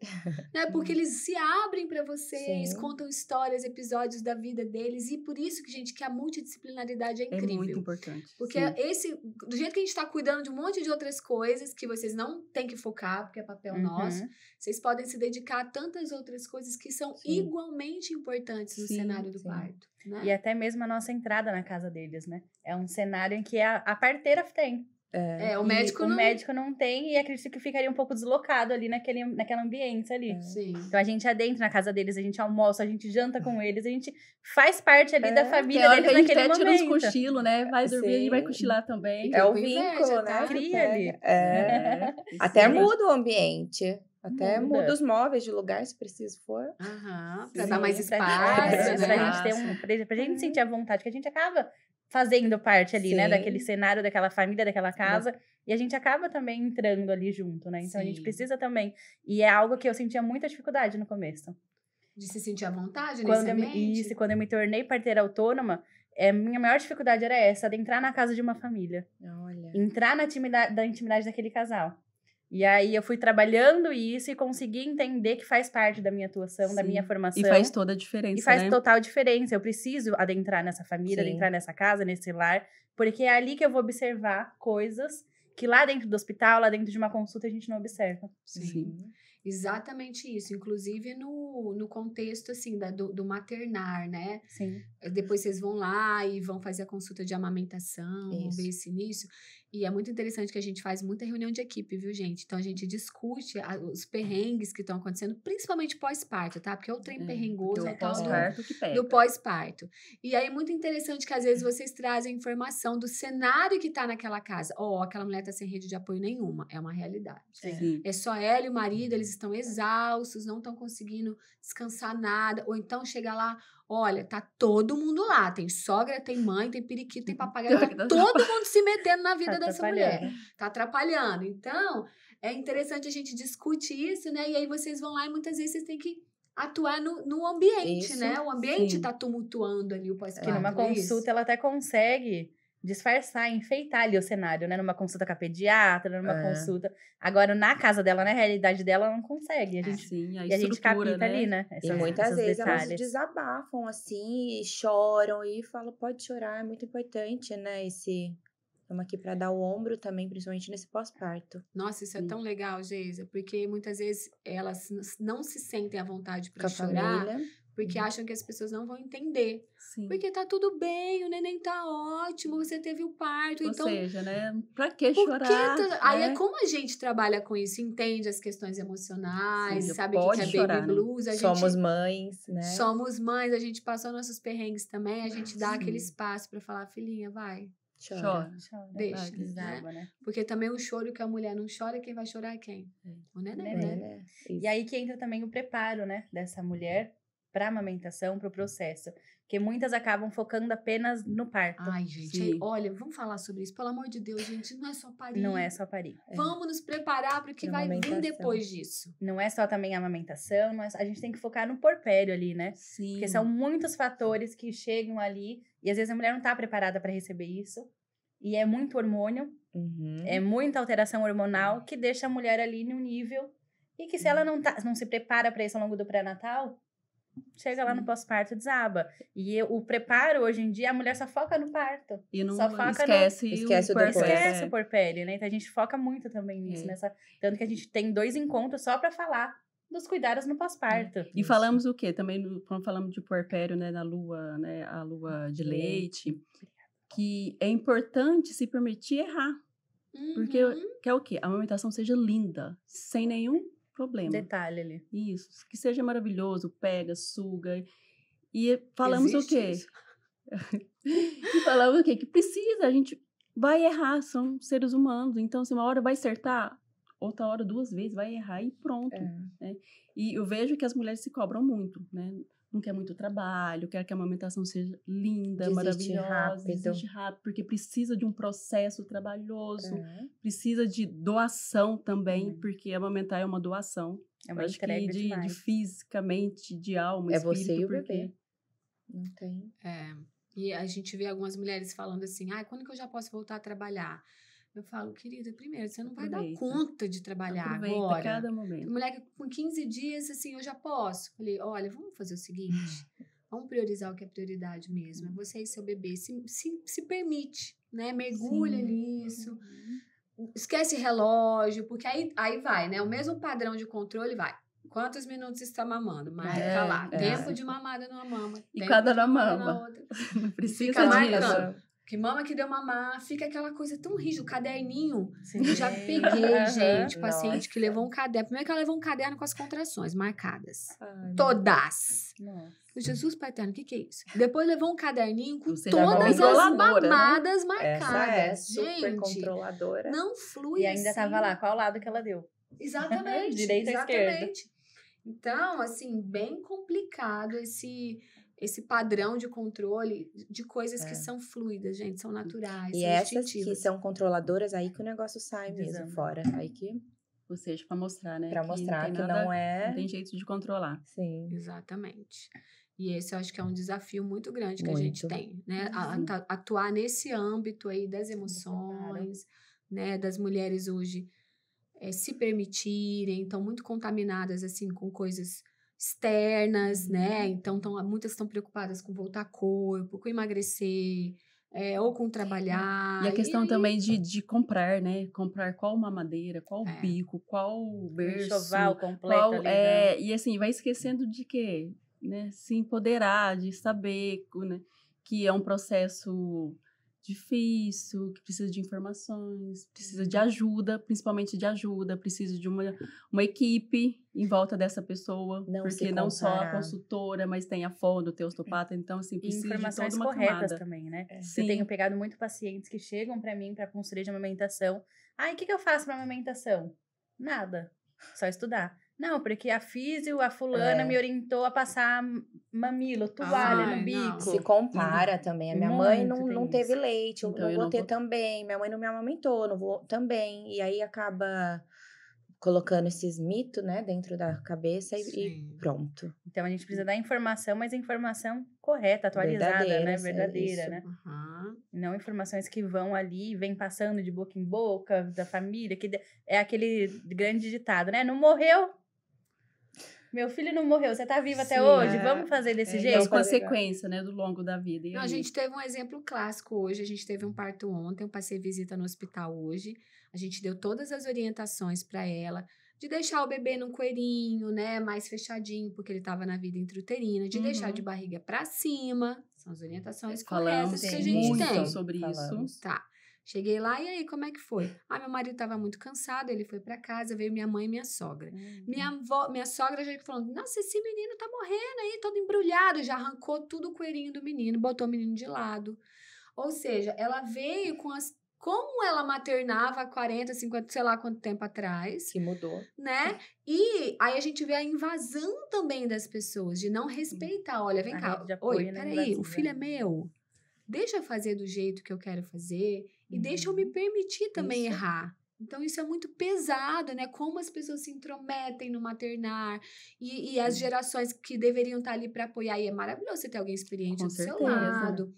Né? Porque eles se abrem para vocês, Sim. contam histórias, episódios da vida deles. E por isso que, gente, que a multidisciplinaridade é incrível. É muito importante. Porque do jeito que a gente tá cuidando de um monte de outras coisas que vocês não têm que focar, porque é papel nosso, vocês podem se dedicar a tantas outras coisas que são igualmente importantes no cenário do parto. Né? E até mesmo a nossa entrada na casa deles, né? É um cenário em que a parteira tem. O médico não... O médico não tem, e acredito que ficaria um pouco deslocado ali naquela ambiência ali. Sim. Então a gente adentra na casa deles, a gente almoça, a gente janta com eles, a gente faz parte ali da família deles naquele momento. A gente tira uns cochilos, né? Vai dormir, a gente vai cochilar também. É o vínculo, né? Cria ali. Até muda o ambiente. Até muda os móveis de lugar, se preciso for. Pra dar mais espaço, né? Pra gente sentir a vontade, que a gente acaba fazendo parte ali, né? Daquele cenário, daquela família, daquela casa. E a gente acaba também entrando ali junto, né? Então a gente precisa também. E é algo que eu sentia muita dificuldade no começo. De se sentir à vontade nesse ambiente? Isso, quando eu me tornei parteira autônoma, minha maior dificuldade era essa, de entrar na casa de uma família. Olha. Entrar na intimidade daquele casal. E aí eu fui trabalhando isso e consegui entender que faz parte da minha atuação, da minha formação. E faz toda a diferença, E faz total diferença. Eu preciso adentrar nessa família, adentrar nessa casa, nesse lar, porque é ali que eu vou observar coisas que lá dentro do hospital, lá dentro de uma consulta, a gente não observa. Sim. Exatamente isso. Inclusive no contexto, assim, do maternar, né? Sim. Depois vocês vão lá e vão fazer a consulta de amamentação, vão ver esse início. E é muito interessante que a gente faz muita reunião de equipe, viu, gente? Então, a gente discute os perrengues que estão acontecendo, principalmente pós-parto, tá? Porque é o trem perrengoso é o pós-parto que pega. do pós-parto. E aí, é muito interessante que, às vezes, vocês trazem informação do cenário que tá naquela casa. Aquela mulher tá sem rede de apoio nenhuma. É uma realidade. Sim. É só ela e o marido, eles estão exaustos, não estão conseguindo descansar nada. Ou então, chega lá... Olha, tá todo mundo lá. Tem sogra, tem mãe, tem periquito, tem papagaio. Tá todo mundo se metendo na vida dessa mulher. Tá atrapalhando. Então, é interessante a gente discutir isso, né? E aí vocês vão lá e muitas vezes vocês têm que atuar no ambiente, né? O ambiente tá tumultuando ali o pós-parto. Que numa consulta ela até consegue disfarçar, enfeitar ali o cenário, né? Numa consulta com a pediatra, numa consulta... Agora, na casa dela, na realidade dela, ela não consegue. A gente capta, né? Ali, né? E muitas vezes elas desabafam, assim, e choram, e falam, pode chorar, é muito importante, né? Estamos aqui para dar o ombro também, principalmente nesse pós-parto. Nossa, isso é tão legal, Geisa, porque muitas vezes elas não se sentem à vontade para chorar, porque acham que as pessoas não vão entender. Sim. Porque tá tudo bem, o neném tá ótimo, você teve o parto. Ou então, seja, né? Pra que chorar? Aí é como a gente trabalha com isso, entende as questões emocionais, sabe o que é chorar, baby blues. Somos mães, né? Somos mães, a gente passou nossos perrengues também, a gente dá aquele espaço pra falar, filhinha, vai. Chora. Deixa, né? Porque também o choro que a mulher não chora, quem vai chorar é quem? O neném, né? E aí que entra também o preparo, né? Dessa mulher para amamentação, para o processo. Porque muitas acabam focando apenas no parto. Ai, gente, Sim. olha, vamos falar sobre isso. Pelo amor de Deus, gente, não é só parir. Não é só parir. Vamos nos preparar para o que Pra vai vir amamentação. depois disso. Não é só também a amamentação, a gente tem que focar no porpério ali, né? Sim. Porque são muitos fatores que chegam ali e às vezes a mulher não tá preparada para receber isso. E é muito hormônio, Uhum. é muita alteração hormonal que deixa a mulher ali num nível e que se ela não se prepara para isso ao longo do pré-natal, chega lá no pós-parto, desaba. E o preparo, hoje em dia, a mulher só foca no parto. E não só foca Esquece o puerpério. depois. Esquece o porpério, né? Então a gente foca muito também nisso, tanto que a gente tem 2 encontros só para falar dos cuidados no pós-parto. E falamos o quê? Também, quando falamos de puerpério, né, na lua, né, a lua de leite, que é importante se permitir errar. Porque quer o quê? A amamentação seja linda, sem nenhum problema. Detalhe ali. Isso, que seja maravilhoso, pega, suga. E falamos Existe o quê? isso? E falamos o quê? Que precisa, a gente vai errar, são seres humanos. Então, se uma hora vai acertar, outra hora 2 vezes, vai errar e pronto. Né? E eu vejo que as mulheres se cobram muito, né? Não quer muito trabalho, quer que a amamentação seja linda, Desiste maravilhosa, rápido. desiste rápido, porque precisa de um processo trabalhoso, precisa de doação também, porque amamentar é uma doação. É uma Eu acho que entrega de demais. fisicamente, de alma, É espírito, você e o porque bebê. Não tem. E a gente vê algumas mulheres falando assim, quando que eu já posso voltar a trabalhar? Eu falo, querida, primeiro, você não vai dar Aproveita. conta de trabalhar aproveita agora. cada Tem momento. mulher que com 15 dias, assim, eu já posso. Falei, olha, vamos fazer o seguinte, vamos priorizar o que é prioridade mesmo. É você e seu bebê. Se permite, né? Mergulha Sim. nisso. Esquece relógio, porque aí vai, né? O mesmo padrão de controle vai. Quantos minutos está mamando? Marca lá. Tempo de mamada numa mama. E tempo cada de na mamada mama. na outra. Não precisa Fica marcando. disso. Que mama que deu mamar, fica aquela coisa tão rígida, o caderninho. Sim. Eu já peguei, gente, paciente que Nossa. levou um caderno. Primeiro que ela levou um caderno com as contrações marcadas. Ai, Todas. Nossa. Jesus Pai Eterno, o que é isso? Depois levou um caderninho com Você já vai todas as controladora, né? mamadas essa marcadas. é super Gente, controladora. não flui E ainda assim. tava lá, qual lado que ela deu? Exatamente. Direita ou esquerda? exatamente. Então, assim, bem complicado esse padrão de controle de coisas que são fluidas, gente, são naturais, E são essas que instintivas. são controladoras, aí que o negócio sai mesmo Desanda. fora. Aí que, Ou seja, para mostrar, né? pra que mostrar não que tem nada, não é... não tem jeito de controlar. Sim. Exatamente. E esse eu acho que é um desafio muito grande que a gente Muito. tem, né? Uhum. Atuar nesse âmbito aí das emoções, né? Das mulheres hoje se permitirem, estão muito contaminadas, assim, com coisas externas, né? Então, muitas estão preocupadas com voltar corpo, com emagrecer, ou com trabalhar. E a questão aí, também de comprar, né? Comprar qual mamadeira, qual É. bico, qual O berço. enxoval completo Qual, ali, né? e assim, vai esquecendo de quê? Né? Se empoderar, de saber, né? Que é um processo difícil, que precisa de informações, precisa de ajuda, principalmente de ajuda, precisa de uma equipe em volta dessa pessoa, Não porque se não só a comparar. consultora, mas tem a fono, tem osteopata, então assim, E precisa de informações toda uma corretas camada. também, né? Sim. Eu tenho pegado muito pacientes que chegam pra mim pra consultoria de amamentação. Ai, o que eu faço pra amamentação? Nada. Só estudar. Não, porque a físio, a fulana me orientou a passar mamilo, toalha Ai, no não. bico. Se compara também. A minha mãe Muito tem não teve isso. leite, eu Então, não eu vou não ter vou- também. Minha mãe não me amamentou, não vou também. E aí acaba colocando esses mitos, né, dentro da cabeça e Sim. pronto. Então a gente precisa dar informação, mas a informação correta, atualizada, né? Verdadeira, Verdadeira, isso. né? Aham. Não informações que vão ali e vêm passando de boca em boca da família, é aquele grande ditado, né? Não morreu? Meu filho não morreu, você tá vivo até Sim, hoje, vamos fazer desse E as jeito? consequências, né, do longo da vida. E Não, a aí? gente teve um exemplo clássico hoje. A gente teve um parto ontem, eu passei visita no hospital hoje. A gente deu todas as orientações para ela de deixar o bebê num coelhinho, né, mais fechadinho, porque ele estava na vida intrauterina, de deixar de barriga para cima. São as orientações corretas que a gente muito tem. sobre Falamos. isso. Tá. Cheguei lá, e aí, como é que foi? Meu marido estava muito cansado, ele foi para casa, veio minha mãe e minha sogra. Minha sogra já falando, nossa, esse menino tá morrendo aí, todo embrulhado. Já arrancou tudo o coelhinho do menino, botou o menino de lado. Ou seja, ela veio com as como ela maternava há 40, 50, sei lá quanto tempo atrás, Que mudou. né? E aí a gente vê a invasão também das pessoas, de não respeitar. Olha, vem A cá, rede de apoio oi, não é peraí, o invasiva. filho é meu. Deixa eu fazer do jeito que eu quero fazer e deixa eu me Uhum. permitir também Isso. errar. Então, isso é muito pesado, né? Como as pessoas se intrometem no maternar e as gerações que deveriam estar ali para apoiar. E é maravilhoso você ter alguém experiente Com do seu certeza. lado,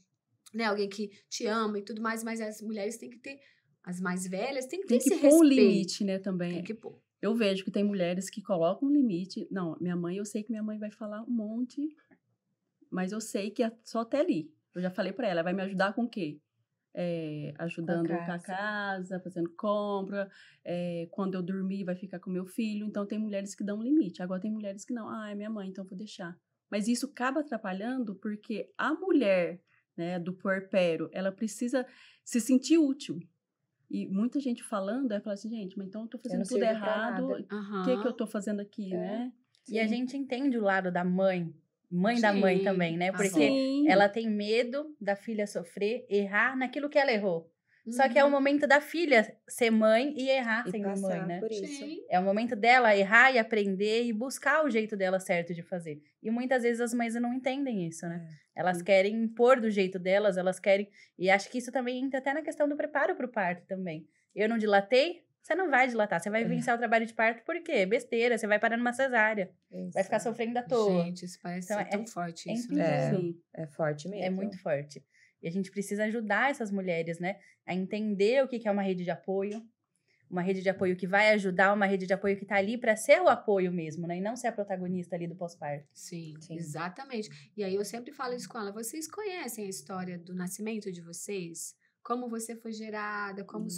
né? Alguém que te ama e tudo mais, mas as mulheres têm que ter, as mais velhas têm que ter Tem que esse pôr um respeito. limite, né, Tem também. que pôr. Eu vejo que tem mulheres que colocam um limite. Não, minha mãe, eu sei que minha mãe vai falar um monte, mas eu sei que é só até ali. Eu já falei pra ela, vai me ajudar com o quê? Ajudando com a casa, fazendo compra, quando eu dormir vai ficar com meu filho. Então, tem mulheres que dão um limite. Agora, tem mulheres que não. Ah, é minha mãe, então vou deixar. Mas isso acaba atrapalhando porque a mulher, né, do puerpério, ela precisa se sentir útil. E muita gente falando, fala assim, gente, mas então eu tô Eu fazendo não tudo sirvo pra errado. nada. O que eu tô fazendo aqui, né? E a gente entende o lado da mãe da mãe Sim, também, né? a Porque avó. Sim. ela tem medo da filha sofrer, errar naquilo que ela errou. Só que é o Uhum. momento da filha ser mãe e errar E sendo mãe, passar né? por isso. Sim. É o momento dela errar e aprender e buscar o jeito dela certo de fazer. E muitas vezes as mães não entendem isso, né? Elas Sim. querem impor do jeito delas, elas querem... E acho que isso também entra até na questão do preparo para o parto também. Eu não dilatei, você não vai dilatar. Você vai vivenciar o trabalho de parto por quê? Besteira, você vai parar numa cesárea. Vai ficar sofrendo à toa. Gente, isso parece Então, ser tão forte é isso, entender. né? Sim. É forte mesmo. É muito forte. E a gente precisa ajudar essas mulheres, né? A entender o que é uma rede de apoio. Uma rede de apoio que vai ajudar, uma rede de apoio que tá ali para ser o apoio mesmo, né? E não ser a protagonista ali do pós-parto. Sim, Sim. exatamente. E aí eu sempre falo isso com ela. Vocês conhecem a história do nascimento de vocês? Como você foi gerada, como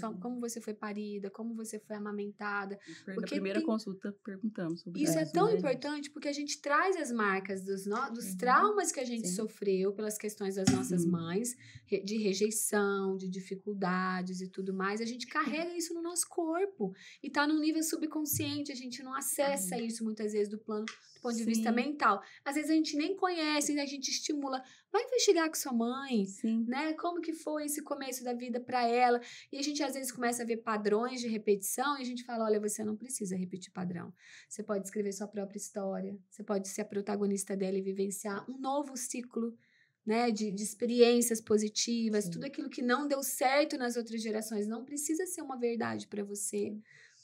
você foi parida, como você foi amamentada. Na Porque primeira tem- consulta perguntamos sobre Isso é isso, tão né? importante porque a gente traz as marcas dos Uhum. traumas que a gente Sim. sofreu pelas questões das nossas mães, de rejeição, de dificuldades e tudo mais. A gente carrega isso no nosso corpo e tá num nível subconsciente. A gente não acessa isso muitas vezes do ponto de vista Sim. mental. Às vezes a gente nem conhece, a gente estimula. Vai investigar com sua mãe, Sim. né? Como que foi esse começo da vida para ela? E a gente às vezes começa a ver padrões de repetição e a gente fala, olha, você não precisa repetir padrão. Você pode escrever sua própria história, você pode ser a protagonista dela e vivenciar um novo ciclo, né, de experiências positivas, Sim. tudo aquilo que não deu certo nas outras gerações não precisa ser uma verdade para você,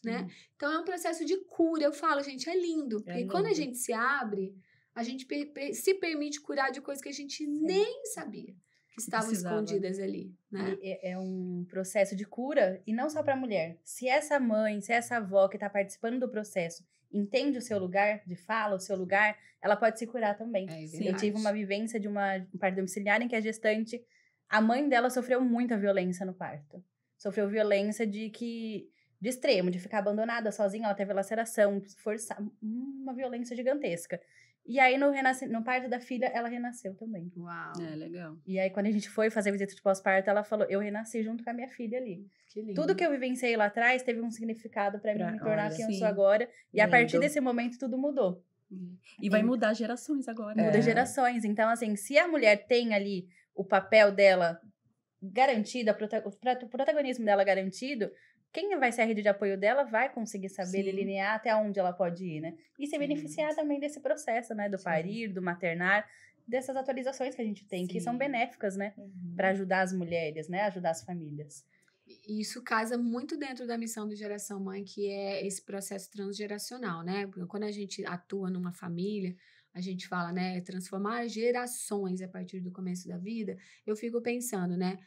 né? Então é um processo de cura. Eu falo, gente, é lindo, porque quando a lindo. gente se abre, a gente se permite curar de coisas que a gente nem sabia que estavam precisava. escondidas ali, né? E é um processo de cura, e não só para a mulher. Se essa mãe, se essa avó que está participando do processo entende o seu lugar de fala, o seu lugar, ela pode se curar também. É Eu verdade. tive uma vivência de um parto domiciliar em que a gestante, a mãe dela sofreu muita violência no parto. Sofreu violência de extremo, de ficar abandonada sozinha, ela teve laceração, uma violência gigantesca. E aí, no parto da filha, ela renasceu também. Uau, Legal. E aí, quando a gente foi fazer a visita de pós-parto, ela falou, eu renasci junto com a minha filha ali. que lindo. Tudo que eu vivenciei lá atrás teve um significado para mim me tornar olha, quem eu sim. sou agora. E a Lindo. partir desse momento, tudo mudou. E vai mudar gerações agora. Muda né? gerações. Então, assim, se a mulher tem ali o papel dela garantido, o protagonismo dela garantido, quem vai ser a rede de apoio dela vai conseguir saber Sim. delinear até onde ela pode ir, né? E se Sim. beneficiar também desse processo, né? Do parir, do maternar, dessas atualizações que a gente tem, que são Sim. benéficas, né? Para ajudar as mulheres, né? Ajudar as famílias. E isso casa muito dentro da missão do Geração Mãe, que é esse processo transgeracional, né? Porque quando a gente atua numa família, a gente fala, né, transformar gerações a partir do começo da vida. Eu fico pensando, né?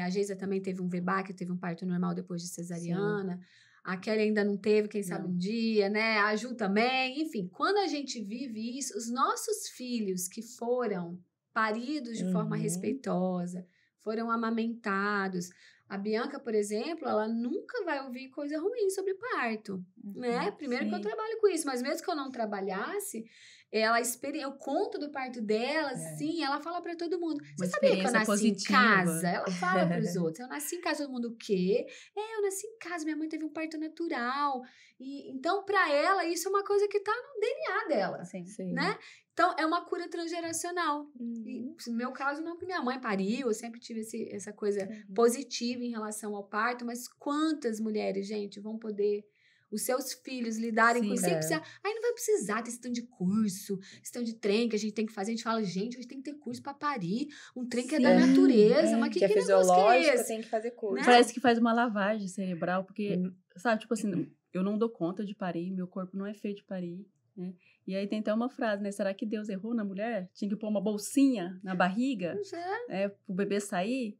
A Geisa também teve um VBAC, teve um parto normal depois de cesariana. A Kelly ainda não teve, quem sabe Não. um dia, né? A Ju também. Enfim, quando a gente vive isso, os nossos filhos que foram paridos de forma respeitosa, foram amamentados. A Bianca, por exemplo, ela nunca vai ouvir coisa ruim sobre parto. né? Primeiro que eu Sim. trabalho com isso, mas mesmo que eu não trabalhasse, eu conto do parto dela, sim, ela fala pra todo mundo. Você Uma sabia que eu experiência nasci em positiva. casa? Ela fala pros outros. Eu nasci em casa, todo mundo o quê? Eu nasci em casa, minha mãe teve um parto natural. E então, pra ela, isso é uma coisa que tá no DNA dela, Sim. Sim. né? Então, é uma cura transgeracional. E Uhum. no meu caso, não que minha mãe pariu, eu sempre tive essa coisa Uhum. positiva em relação ao parto, mas quantas mulheres, gente, vão poder os seus filhos lidarem com Sim. isso sem precisar. Aí não vai precisar ter esse tanto de curso, esse tanto de trem que a gente tem que fazer. A gente fala, gente, hoje tem que ter curso pra parir. Um trem que é da Sim. natureza. Mas Que é que negócio que é fisiológico, esse? tem que fazer curso. Né? Parece que faz uma lavagem cerebral, porque, Hum. sabe, tipo assim, eu não dou conta de parir, meu corpo não é feito de parir, né? E aí tem até uma frase, né? Será que Deus errou na mulher? Tinha que pôr uma bolsinha na barriga, Pois é. né, pro bebê sair?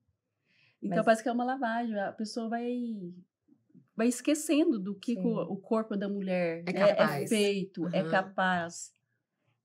Então Mas- parece que é uma lavagem, a pessoa vai esquecendo do que Sim. o corpo da mulher É né, capaz. feito, é Uhum. capaz.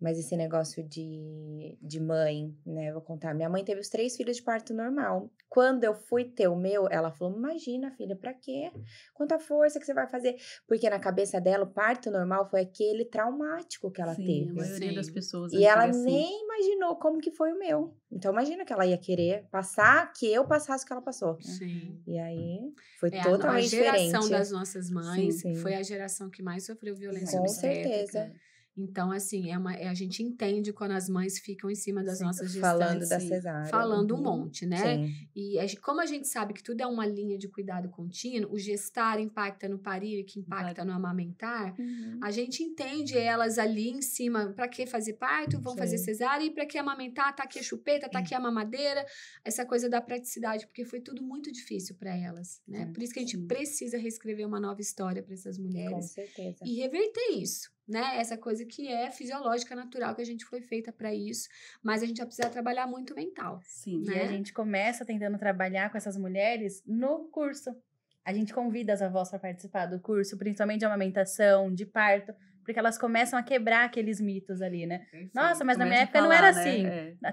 Mas esse negócio de mãe, né? Eu vou contar. Minha mãe teve os 3 filhos de parto normal. Quando eu fui ter o meu, ela falou: imagina, filha, pra quê? Quanta força que você vai fazer? Porque na cabeça dela, o parto normal foi aquele traumático que ela Sim, a teve. maioria das Sim. pessoas E ela antigas, sim. nem imaginou como que foi o meu. Então, imagina que ela ia querer passar, que eu passasse o que ela passou. Sim. E aí, foi É, a totalmente geração diferente. das nossas mães Sim. foi a geração que mais sofreu violência Com obstétrica. certeza. Então, assim, a gente entende quando as mães ficam em cima das Sim, nossas Falando gestantes, da sim. cesárea. falando um Uhum. monte, né? Sim. E como a gente sabe que tudo é uma linha de cuidado contínuo, o gestar impacta no parir e que impacta no amamentar, Uhum. a gente entende elas ali em cima, para que fazer parto, vão fazer Sim. cesárea, e para que amamentar, tá aqui a chupeta, tá aqui a mamadeira, essa coisa da praticidade, porque foi tudo muito difícil para elas, né? Sim, Por isso que a gente sim. precisa reescrever uma nova história para essas Com mulheres certeza. e reverter isso, né? Essa coisa que é fisiológica, natural, que a gente foi feita para isso, mas a gente vai precisar trabalhar muito o mental. Sim. E Né? a gente começa tentando trabalhar com essas mulheres no curso. A gente convida as avós para participar do curso, principalmente de amamentação, de parto, porque elas começam a quebrar aqueles mitos ali, né? Nossa, mas na minha época não era assim.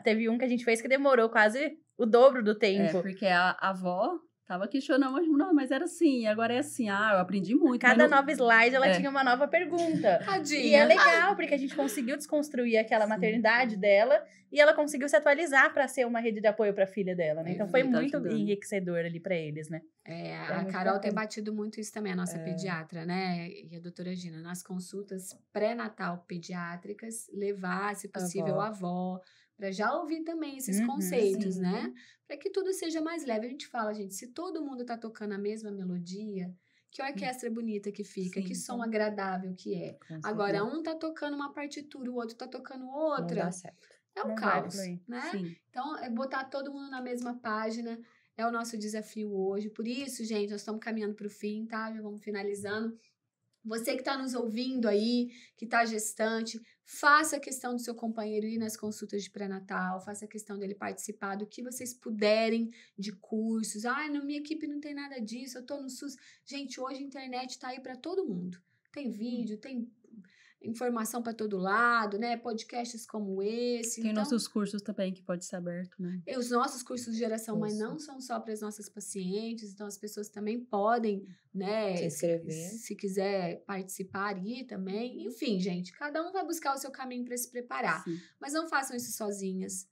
Teve um que a gente fez que demorou quase o dobro do tempo. Porque a avó tava questionando, mas era assim, agora é assim. Eu aprendi muito. Cada mas não- nova slide, ela tinha uma nova pergunta. Tadinha. E é legal, porque a gente conseguiu desconstruir aquela maternidade dela e ela conseguiu se atualizar para ser uma rede de apoio para a filha dela, né? Então foi Tá muito ajudando. enriquecedor ali para eles, né? É, É a muito Carol tem bacana. batido muito isso também, a nossa pediatra, né? E a doutora Gina, nas consultas pré-natal pediátricas, levar, se possível, a avó, para já ouvir também esses Uhum, conceitos, sim. né? Para que tudo seja mais leve. A gente fala, gente, se todo mundo tá tocando a mesma melodia, que orquestra bonita que fica, Sim. que som agradável que é. Com Agora, certeza. um tá tocando uma partitura, o outro tá tocando Não outra. dá certo. É um Não vai caos, fluir. né? Sim. Então, é botar todo mundo na mesma página é o nosso desafio hoje. Por isso, gente, nós estamos caminhando para o fim, tá? Já vamos finalizando. Você que está nos ouvindo aí, que está gestante, faça a questão do seu companheiro ir nas consultas de pré-natal, faça a questão dele participar do que vocês puderem de cursos. Na minha equipe não tem nada disso, eu estou no SUS. Gente, hoje a internet está aí para todo mundo. Tem vídeo, tem informação para todo lado, né? Podcasts como esse. Tem então, nossos cursos também que pode ser aberto, né? os nossos cursos de geração mãe Isso. não são só para as nossas pacientes, então as pessoas também podem, né, Se inscrever. se quiser participar aí também. Enfim, gente, cada um vai buscar o seu caminho para se preparar, Sim. mas não façam isso sozinhas.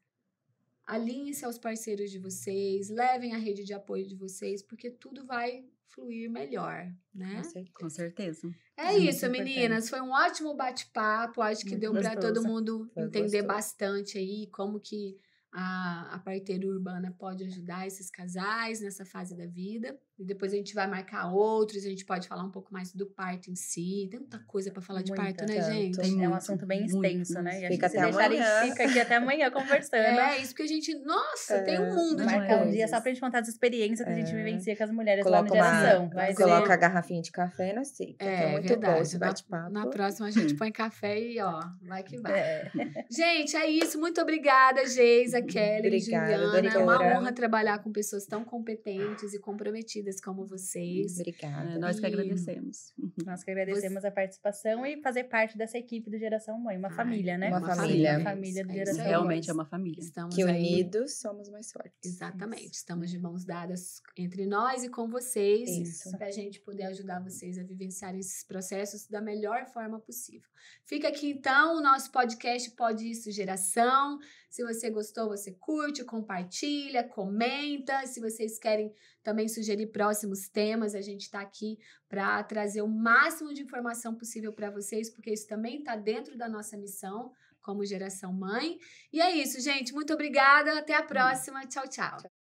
Alinhem-se aos parceiros de vocês, levem a rede de apoio de vocês, porque tudo vai fluir melhor, né? Com certeza. Com certeza. É Sim, isso, muito meninas. Foi um ótimo bate-papo. Acho que Muito deu para todo gostoso. mundo Foi entender gostoso. bastante aí como que a parteira urbana pode ajudar esses casais nessa fase da vida. E depois a gente vai marcar outros, a gente pode falar um pouco mais do parto em si. Tem muita coisa para falar de Muita, parto, né, tanto. gente? Tem É um muito, assunto bem muito, extenso, muito. né? E Fica acho que até se deixar, a amanhã. gente fica aqui até amanhã conversando. É, isso porque a gente... Nossa, tem um mundo de Marcar um coisas. dia só pra gente contar as experiências que a gente vivencia com as mulheres Coloca lá no Geração. Vai ser... coloca a garrafinha de café e nós fica. que é muito bom verdade. esse bate-papo. Na próxima a gente põe café e ó, vai que vai. É. Gente, é isso. Muito obrigada, Geisa, Kelly, Obrigada, Juliana. É uma doutora. honra trabalhar com pessoas tão competentes e comprometidas queridas como vocês. Obrigada. Nós que E- agradecemos. Nós que agradecemos a participação e fazer parte dessa equipe do Geração Mãe, uma Ai, família, né? uma família. Uma família do É isso Geração aí. Realmente é uma família. Estamos Que aí. unidos somos mais fortes. Exatamente. Estamos de mãos dadas entre nós e com vocês, Isso. para a gente poder ajudar vocês a vivenciarem esses processos da melhor forma possível. Fica aqui então o nosso podcast Pode Isso Geração. Se você gostou, você curte, compartilha, comenta. Se vocês querem também sugerir próximos temas, a gente está aqui para trazer o máximo de informação possível para vocês, porque isso também está dentro da nossa missão como Geração Mãe. E é isso, gente. Muito obrigada. Até a próxima. Tchau, tchau.